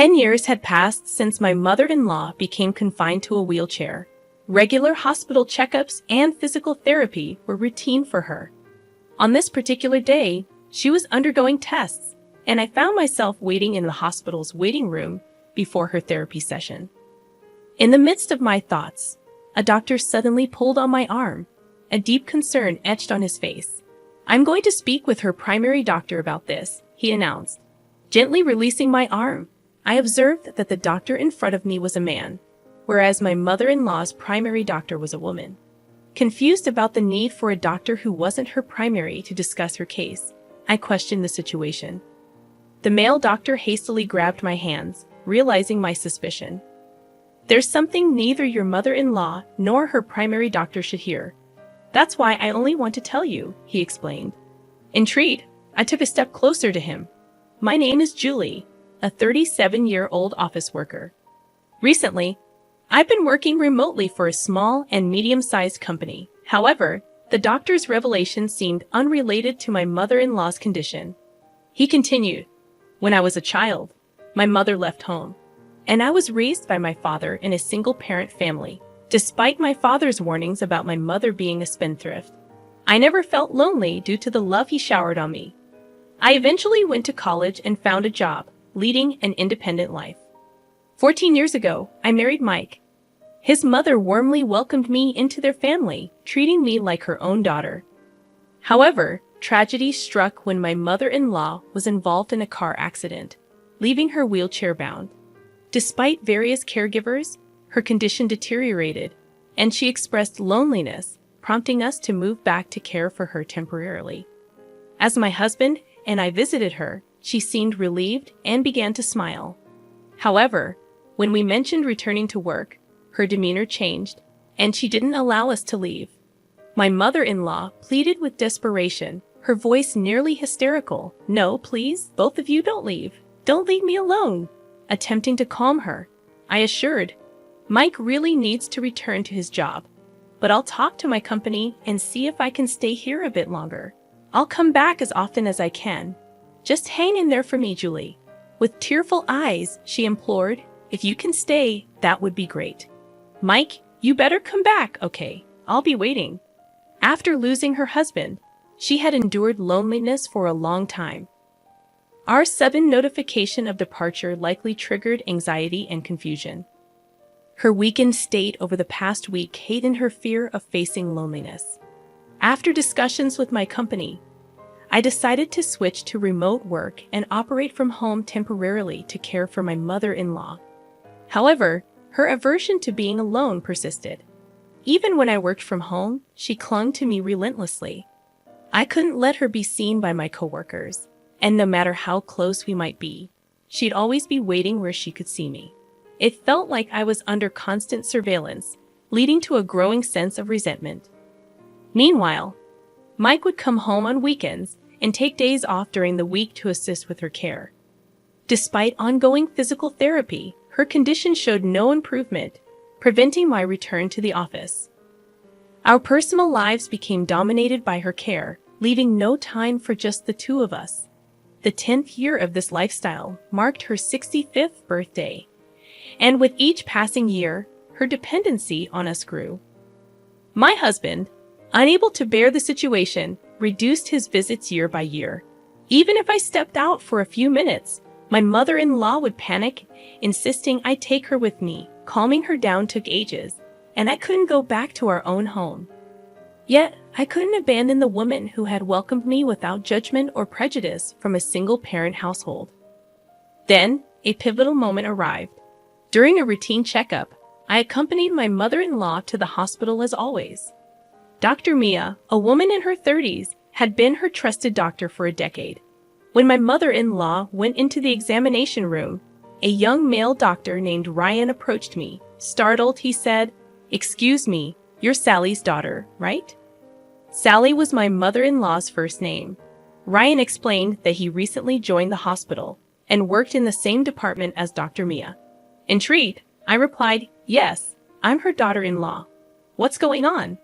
10 years had passed since my mother-in-law became confined to a wheelchair. Regular hospital checkups and physical therapy were routine for her. On this particular day, she was undergoing tests, and I found myself waiting in the hospital's waiting room before her therapy session. In the midst of my thoughts, a doctor suddenly pulled on my arm, a deep concern etched on his face. "I'm going to speak with her primary doctor about this," he announced. Gently releasing my arm, I observed that the doctor in front of me was a man, whereas my mother-in-law's primary doctor was a woman. Confused about the need for a doctor who wasn't her primary to discuss her case, I questioned the situation. The male doctor hastily grabbed my hands, realizing my suspicion. "There's something neither your mother-in-law nor her primary doctor should hear. That's why I only want to tell you," he explained. Intrigued, I took a step closer to him. "My name is Julie, a 37-year-old office worker. Recently, I've been working remotely for a small and medium-sized company. However, the doctor's revelation seemed unrelated to my mother-in-law's condition." He continued, "When I was a child, my mother left home, and I was raised by my father in a single-parent family. Despite my father's warnings about my mother being a spendthrift, I never felt lonely due to the love he showered on me. I eventually went to college and found a job, leading an independent life. 14 years ago, I married Mike. His mother warmly welcomed me into their family, treating me like her own daughter. However, tragedy struck when my mother-in-law was involved in a car accident, leaving her wheelchair-bound. Despite various caregivers, her condition deteriorated, and she expressed loneliness, prompting us to move back to care for her temporarily. As my husband and I visited her, she seemed relieved and began to smile. However, when we mentioned returning to work, her demeanor changed, and she didn't allow us to leave. My mother-in-law pleaded with desperation, her voice nearly hysterical. "No, please, both of you don't leave. Don't leave me alone." Attempting to calm her, I assured, "Mike really needs to return to his job, but I'll talk to my company and see if I can stay here a bit longer. I'll come back as often as I can. Just hang in there for me, Julie." With tearful eyes, she implored, "If you can stay, that would be great. Mike, you better come back, okay? I'll be waiting." After losing her husband, she had endured loneliness for a long time. Our sudden notification of departure likely triggered anxiety and confusion. Her weakened state over the past week heightened her fear of facing loneliness. After discussions with my company, I decided to switch to remote work and operate from home temporarily to care for my mother-in-law. However, her aversion to being alone persisted. Even when I worked from home, she clung to me relentlessly. I couldn't let her be seen by my coworkers, and no matter how close we might be, she'd always be waiting where she could see me. It felt like I was under constant surveillance, leading to a growing sense of resentment. Meanwhile, Mike would come home on weekends and take days off during the week to assist with her care. Despite ongoing physical therapy, her condition showed no improvement, preventing my return to the office. Our personal lives became dominated by her care, leaving no time for just the two of us. The 10th year of this lifestyle marked her 65th birthday, and with each passing year, her dependency on us grew. My husband, unable to bear the situation, reduced his visits year by year. Even if I stepped out for a few minutes, my mother-in-law would panic, insisting I take her with me. Calming her down took ages, and I couldn't go back to our own home. Yet, I couldn't abandon the woman who had welcomed me without judgment or prejudice from a single-parent household. Then, a pivotal moment arrived. During a routine checkup, I accompanied my mother-in-law to the hospital as always. Dr. Mia, a woman in her 30s, had been her trusted doctor for a decade. When my mother-in-law went into the examination room, a young male doctor named Ryan approached me. Startled, he said, "Excuse me, you're Sally's daughter, right?" Sally was my mother-in-law's first name. Ryan explained that he recently joined the hospital and worked in the same department as Dr. Mia. Intrigued, I replied, "Yes, I'm her daughter-in-law. What's going on?"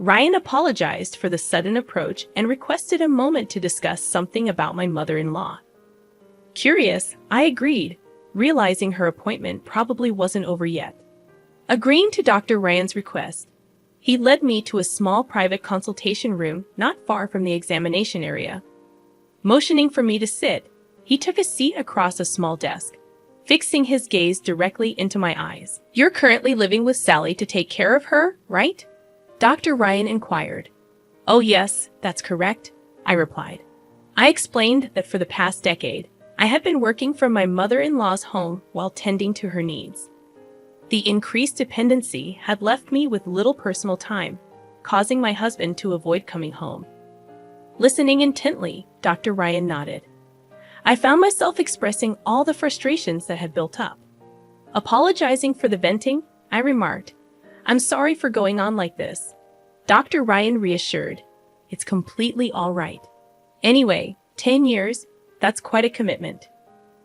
Ryan apologized for the sudden approach and requested a moment to discuss something about my mother-in-law. Curious, I agreed, realizing her appointment probably wasn't over yet. Agreeing to Dr. Ryan's request, he led me to a small private consultation room not far from the examination area. Motioning for me to sit, he took a seat across a small desk, fixing his gaze directly into my eyes. "You're currently living with Sally to take care of her, right?" Dr. Ryan inquired. "Oh yes, that's correct," I replied. I explained that for the past decade, I had been working from my mother-in-law's home while tending to her needs. The increased dependency had left me with little personal time, causing my husband to avoid coming home. Listening intently, Dr. Ryan nodded. I found myself expressing all the frustrations that had built up. Apologizing for the venting, I remarked, "I'm sorry for going on like this." Dr. Ryan reassured, "It's completely all right. Anyway, 10 years, that's quite a commitment."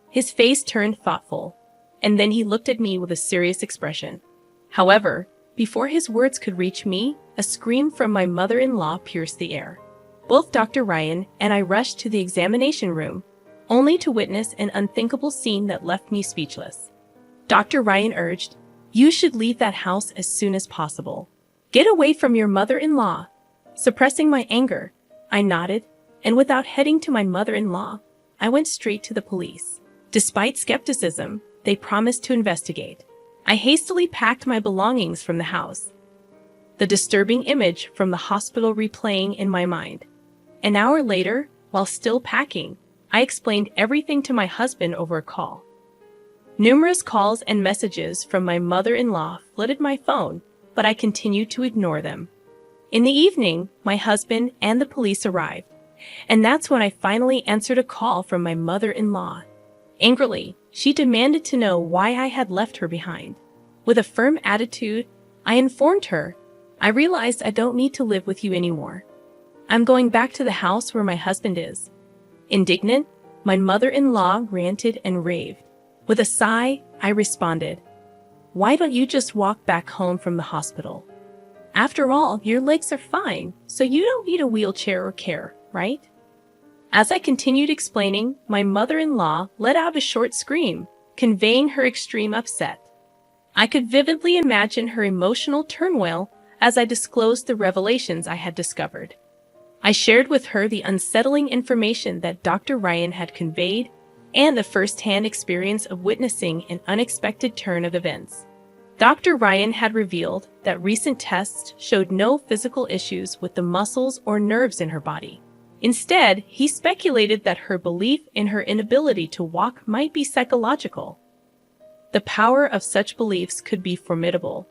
His face turned thoughtful, and then he looked at me with a serious expression. However, before his words could reach me, a scream from my mother-in-law pierced the air. Both Dr. Ryan and I rushed to the examination room, only to witness an unthinkable scene that left me speechless. Dr. Ryan urged, "You should leave that house as soon as possible. Get away from your mother-in-law." Suppressing my anger, I nodded, and without heading to my mother-in-law, I went straight to the police. Despite skepticism, they promised to investigate. I hastily packed my belongings from the house, the disturbing image from the hospital replaying in my mind. An hour later, while still packing, I explained everything to my husband over a call. Numerous calls and messages from my mother-in-law flooded my phone, but I continued to ignore them. In the evening, my husband and the police arrived, and that's when I finally answered a call from my mother-in-law. Angrily, she demanded to know why I had left her behind. With a firm attitude, I informed her, "I realized I don't need to live with you anymore. I'm going back to the house where my husband is." Indignant, my mother-in-law ranted and raved. With a sigh, I responded, "Why don't you just walk back home from the hospital? After all, your legs are fine, so you don't need a wheelchair or care, right?" As I continued explaining, my mother-in-law let out a short scream, conveying her extreme upset. I could vividly imagine her emotional turmoil as I disclosed the revelations I had discovered. I shared with her the unsettling information that Dr. Ryan had conveyed and the first-hand experience of witnessing an unexpected turn of events. Dr. Ryan had revealed that recent tests showed no physical issues with the muscles or nerves in her body. Instead, he speculated that her belief in her inability to walk might be psychological. The power of such beliefs could be formidable,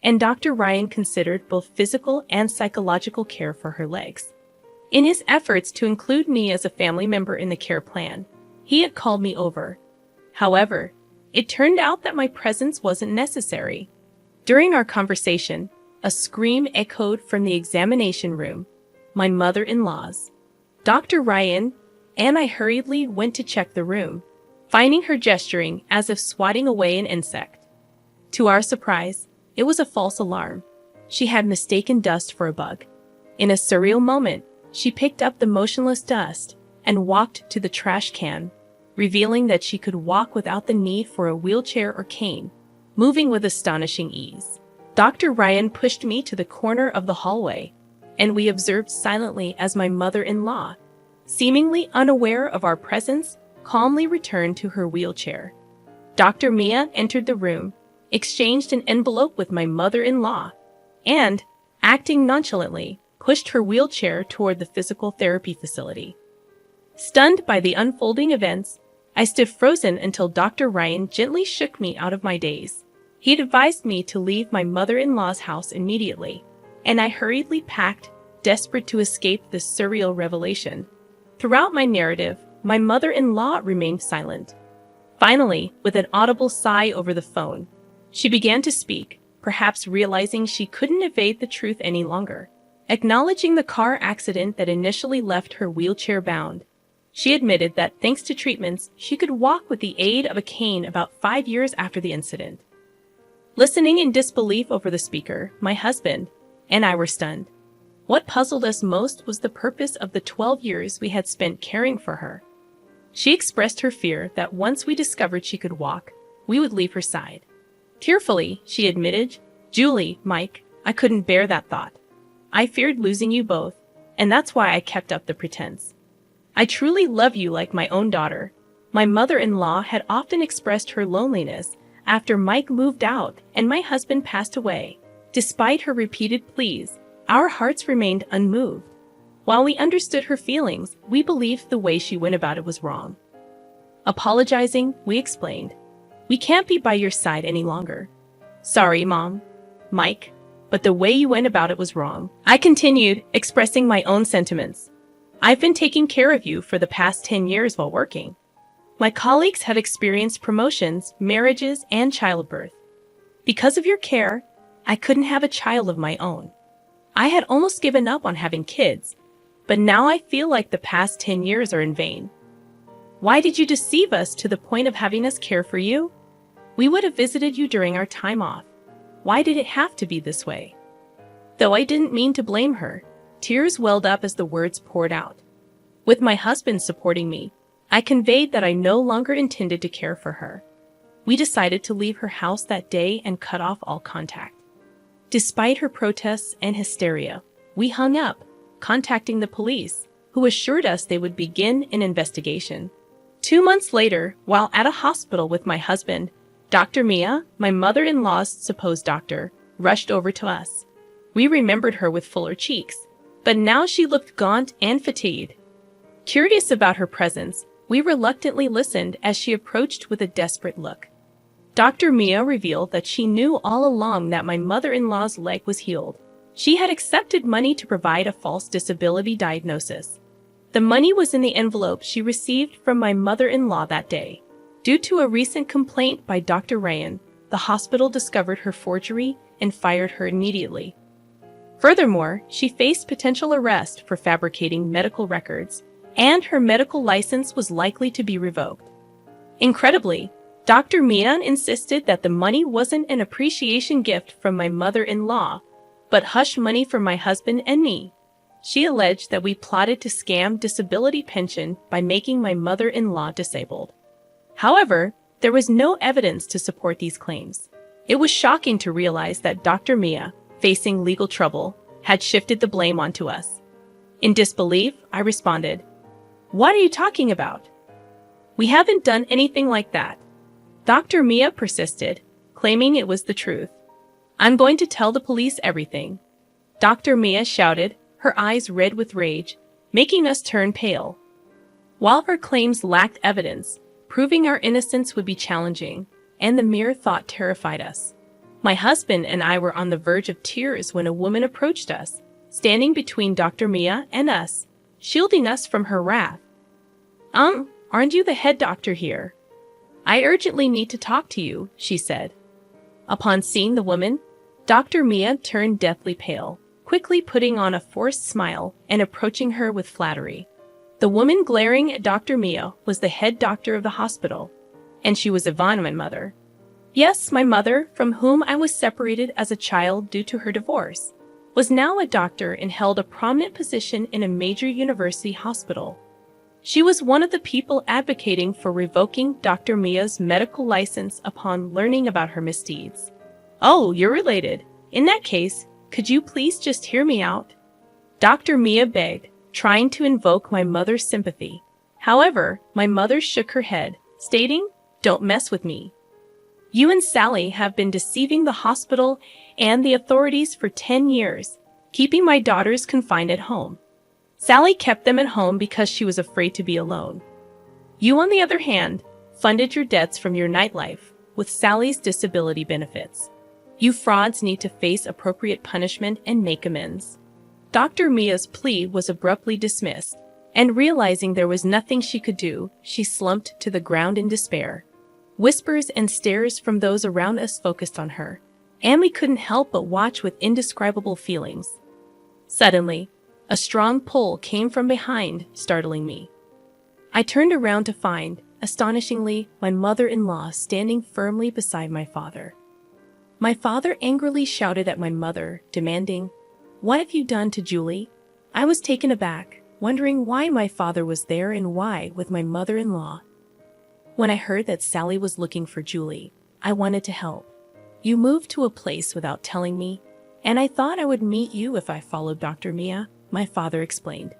and Dr. Ryan considered both physical and psychological care for her legs. In his efforts to include me as a family member in the care plan, he had called me over. However, it turned out that my presence wasn't necessary. During our conversation, a scream echoed from the examination room, my mother-in-law's. Dr. Ryan and I hurriedly went to check the room, finding her gesturing as if swatting away an insect. To our surprise, it was a false alarm. She had mistaken dust for a bug. In a surreal moment, she picked up the motionless dust and walked to the trash can, revealing that she could walk without the need for a wheelchair or cane, moving with astonishing ease. Dr. Ryan pushed me to the corner of the hallway, and we observed silently as my mother-in-law, seemingly unaware of our presence, calmly returned to her wheelchair. Dr. Mia entered the room, exchanged an envelope with my mother-in-law, and, acting nonchalantly, pushed her wheelchair toward the physical therapy facility. Stunned by the unfolding events, I stood frozen until Dr. Ryan gently shook me out of my daze. He'd advised me to leave my mother-in-law's house immediately, and I hurriedly packed, desperate to escape this surreal revelation. Throughout my narrative, my mother-in-law remained silent. Finally, with an audible sigh over the phone, she began to speak, perhaps realizing she couldn't evade the truth any longer. Acknowledging the car accident that initially left her wheelchair-bound, she admitted that thanks to treatments, she could walk with the aid of a cane about 5 years after the incident. Listening in disbelief over the speaker, my husband and I were stunned. What puzzled us most was the purpose of the 12 years we had spent caring for her. She expressed her fear that once we discovered she could walk, we would leave her side. Tearfully, she admitted, "Julie, Mike, I couldn't bear that thought. I feared losing you both, and that's why I kept up the pretense. I truly love you like my own daughter." My mother-in-law had often expressed her loneliness after Mike moved out and my husband passed away. Despite her repeated pleas, our hearts remained unmoved. While we understood her feelings, we believed the way she went about it was wrong. Apologizing, we explained, "We can't be by your side any longer. Sorry, Mom, Mike, but the way you went about it was wrong." I continued, expressing my own sentiments. "I've been taking care of you for the past 10 years while working. My colleagues have experienced promotions, marriages, and childbirth. Because of your care, I couldn't have a child of my own. I had almost given up on having kids, but now I feel like the past 10 years are in vain. Why did you deceive us to the point of having us care for you? We would have visited you during our time off. Why did it have to be this way?" Though I didn't mean to blame her, tears welled up as the words poured out. With my husband supporting me, I conveyed that I no longer intended to care for her. We decided to leave her house that day and cut off all contact. Despite her protests and hysteria, we hung up, contacting the police, who assured us they would begin an investigation. 2 months later, while at a hospital with my husband, Dr. Mia, my mother-in-law's supposed doctor, rushed over to us. We remembered her with fuller cheeks, but now she looked gaunt and fatigued. Curious about her presence, we reluctantly listened as she approached with a desperate look. Dr. Mia revealed that she knew all along that my mother-in-law's leg was healed. She had accepted money to provide a false disability diagnosis. The money was in the envelope she received from my mother-in-law that day. Due to a recent complaint by Dr. Ryan, the hospital discovered her forgery and fired her immediately. Furthermore, she faced potential arrest for fabricating medical records, and her medical license was likely to be revoked. Incredibly, Dr. Mia insisted that the money wasn't an appreciation gift from my mother-in-law, but hush money from my husband and me. She alleged that we plotted to scam disability pension by making my mother-in-law disabled. However, there was no evidence to support these claims. It was shocking to realize that Dr. Mia, facing legal trouble, had shifted the blame onto us. In disbelief, I responded, "What are you talking about? We haven't done anything like that." Dr. Mia persisted, claiming it was the truth. "I'm going to tell the police everything," Dr. Mia shouted, her eyes red with rage, making us turn pale. While her claims lacked evidence, proving our innocence would be challenging, and the mere thought terrified us. My husband and I were on the verge of tears when a woman approached us, standing between Dr. Mia and us, shielding us from her wrath. Aren't you the head doctor here? I urgently need to talk to you," she said. Upon seeing the woman, Dr. Mia turned deathly pale, quickly putting on a forced smile and approaching her with flattery. The woman glaring at Dr. Mia was the head doctor of the hospital, and she was Yvonne, my mother. Yes, my mother, from whom I was separated as a child due to her divorce, was now a doctor and held a prominent position in a major university hospital. She was one of the people advocating for revoking Dr. Mia's medical license upon learning about her misdeeds. "Oh, you're related. In that case, could you please just hear me out?" Dr. Mia begged, trying to invoke my mother's sympathy. However, my mother shook her head, stating, "Don't mess with me. You and Sally have been deceiving the hospital and the authorities for 10 years, keeping my daughters confined at home. Sally kept them at home because she was afraid to be alone. You, on the other hand, funded your debts from your nightlife with Sally's disability benefits. You frauds need to face appropriate punishment and make amends." Dr. Mia's plea was abruptly dismissed, and realizing there was nothing she could do, she slumped to the ground in despair. Whispers and stares from those around us focused on her, and we couldn't help but watch with indescribable feelings. Suddenly, a strong pull came from behind, startling me. I turned around to find, astonishingly, my mother-in-law standing firmly beside my father. My father angrily shouted at my mother, demanding, "What have you done to Julie?" I was taken aback, wondering why my father was there and why with my mother-in-law. When I heard that Sally was looking for Julie, I wanted to help. You moved to a place without telling me, and I thought I would meet you if I followed Dr. Mia, my father explained.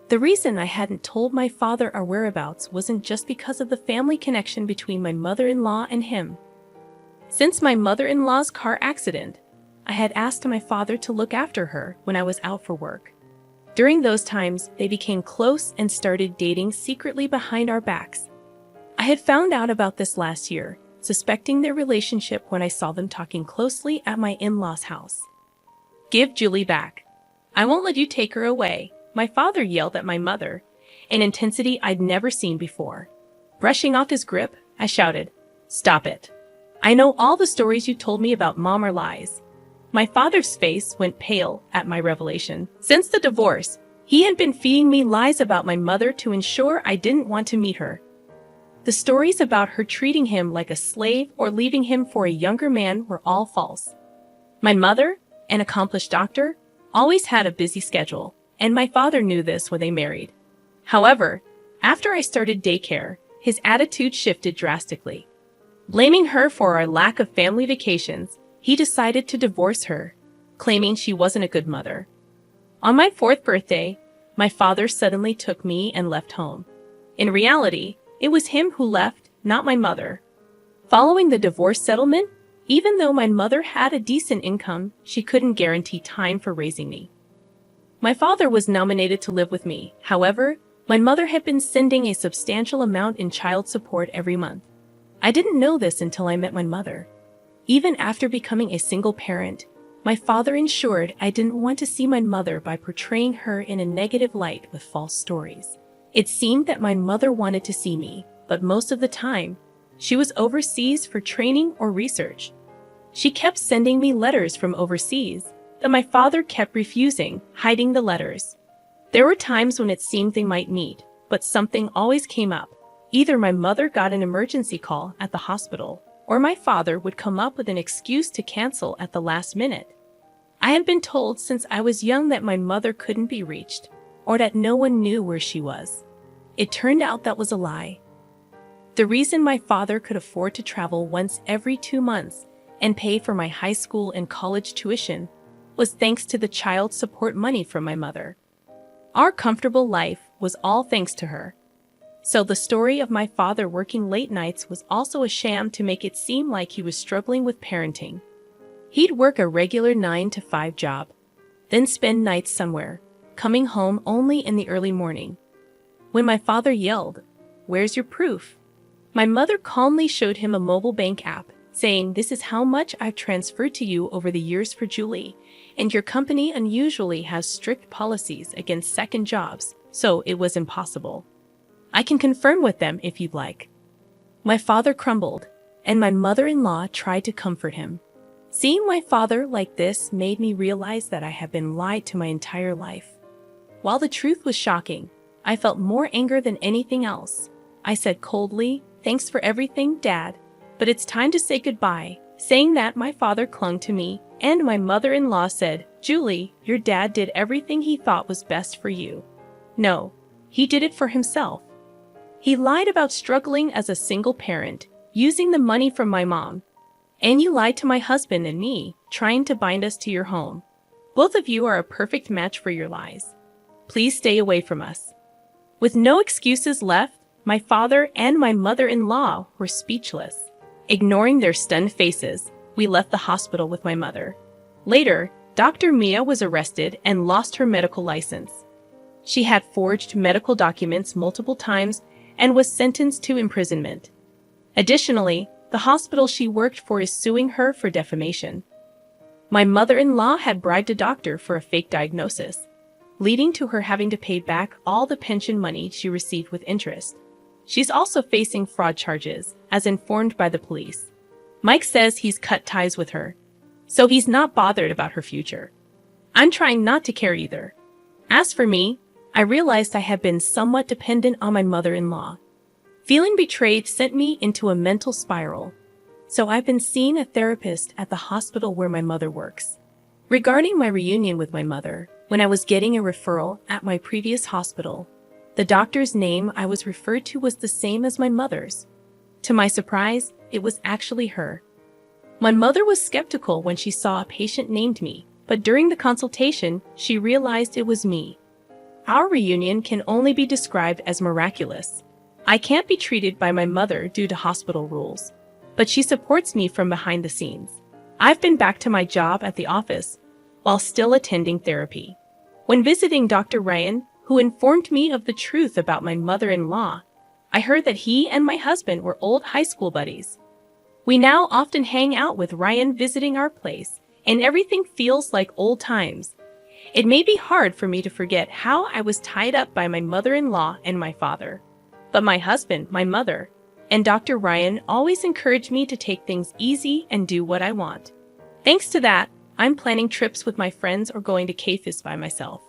The reason I hadn't told my father our whereabouts wasn't just because of the family connection between my mother-in-law and him. Since my mother-in-law's car accident, I had asked my father to look after her when I was out for work. During those times, they became close and started dating secretly behind our backs. I had found out about this last year, suspecting their relationship when I saw them talking closely at my in-laws' house. "Give Julie back. I won't let you take her away," my father yelled at my mother, an intensity I'd never seen before. Brushing off his grip, I shouted, "Stop it. I know all the stories you told me about Mom are lies." My father's face went pale at my revelation. Since the divorce, he had been feeding me lies about my mother to ensure I didn't want to meet her. The stories about her treating him like a slave or leaving him for a younger man were all false. My mother, an accomplished doctor, always had a busy schedule, and my father knew this when they married. However, after I started daycare, his attitude shifted drastically. Blaming her for our lack of family vacations, he decided to divorce her, claiming she wasn't a good mother. On my 4th birthday, my father suddenly took me and left home. In reality, it was him who left, not my mother. Following the divorce settlement, even though my mother had a decent income, she couldn't guarantee time for raising me. My father was nominated to live with me. However, my mother had been sending a substantial amount in child support every month. I didn't know this until I met my mother. Even after becoming a single parent, my father ensured I didn't want to see my mother by portraying her in a negative light with false stories. It seemed that my mother wanted to see me, but most of the time, she was overseas for training or research. She kept sending me letters from overseas that my father kept refusing, hiding the letters. There were times when it seemed they might meet, but something always came up. Either my mother got an emergency call at the hospital, or my father would come up with an excuse to cancel at the last minute. I had been told since I was young that my mother couldn't be reached, or that no one knew where she was. It turned out that was a lie. The reason my father could afford to travel once every 2 months and pay for my high school and college tuition was thanks to the child support money from my mother. Our comfortable life was all thanks to her. So the story of my father working late nights was also a sham to make it seem like he was struggling with parenting. He'd work a regular 9 to 5 job, then spend nights somewhere, coming home only in the early morning. When my father yelled, "Where's your proof?" my mother calmly showed him a mobile bank app, saying, "This is how much I've transferred to you over the years for Julie, and your company unusually has strict policies against second jobs, so it was impossible. I can confirm with them if you'd like." My father crumbled, and my mother-in-law tried to comfort him. Seeing my father like this made me realize that I had been lied to my entire life. While the truth was shocking, I felt more anger than anything else. I said coldly, "Thanks for everything, Dad, but it's time to say goodbye." Saying that, my father clung to me, and my mother-in-law said, "Julie, your dad did everything he thought was best for you." No, he did it for himself. He lied about struggling as a single parent, using the money from my mom. And you lied to my husband and me, trying to bind us to your home. Both of you are a perfect match for your lies. Please stay away from us. With no excuses left, my father and my mother-in-law were speechless. Ignoring their stunned faces, we left the hospital with my mother. Later, Dr. Mia was arrested and lost her medical license. She had forged medical documents multiple times and was sentenced to imprisonment. Additionally, the hospital she worked for is suing her for defamation. My mother-in-law had bribed a doctor for a fake diagnosis, leading to her having to pay back all the pension money she received with interest. She's also facing fraud charges, as informed by the police. Mike says he's cut ties with her, so he's not bothered about her future. I'm trying not to care either. As for me, I realized I had been somewhat dependent on my mother-in-law. Feeling betrayed sent me into a mental spiral, so I've been seeing a therapist at the hospital where my mother works. Regarding my reunion with my mother, When I was getting a referral at my previous hospital, the doctor's name I was referred to was the same as my mother's. To my surprise, it was actually her. My mother was skeptical when she saw a patient named me, but during the consultation, she realized it was me. Our reunion can only be described as miraculous. I can't be treated by my mother due to hospital rules, but she supports me from behind the scenes. I've been back to my job at the office while still attending therapy. When visiting Dr. Ryan, who informed me of the truth about my mother-in-law, I heard that he and my husband were old high school buddies. We now often hang out with Ryan visiting our place, and everything feels like old times. It may be hard for me to forget how I was tied up by my mother-in-law and my father. But my husband, my mother, and Dr. Ryan always encourage me to take things easy and do what I want. Thanks to that, I'm planning trips with my friends or going to cafes by myself.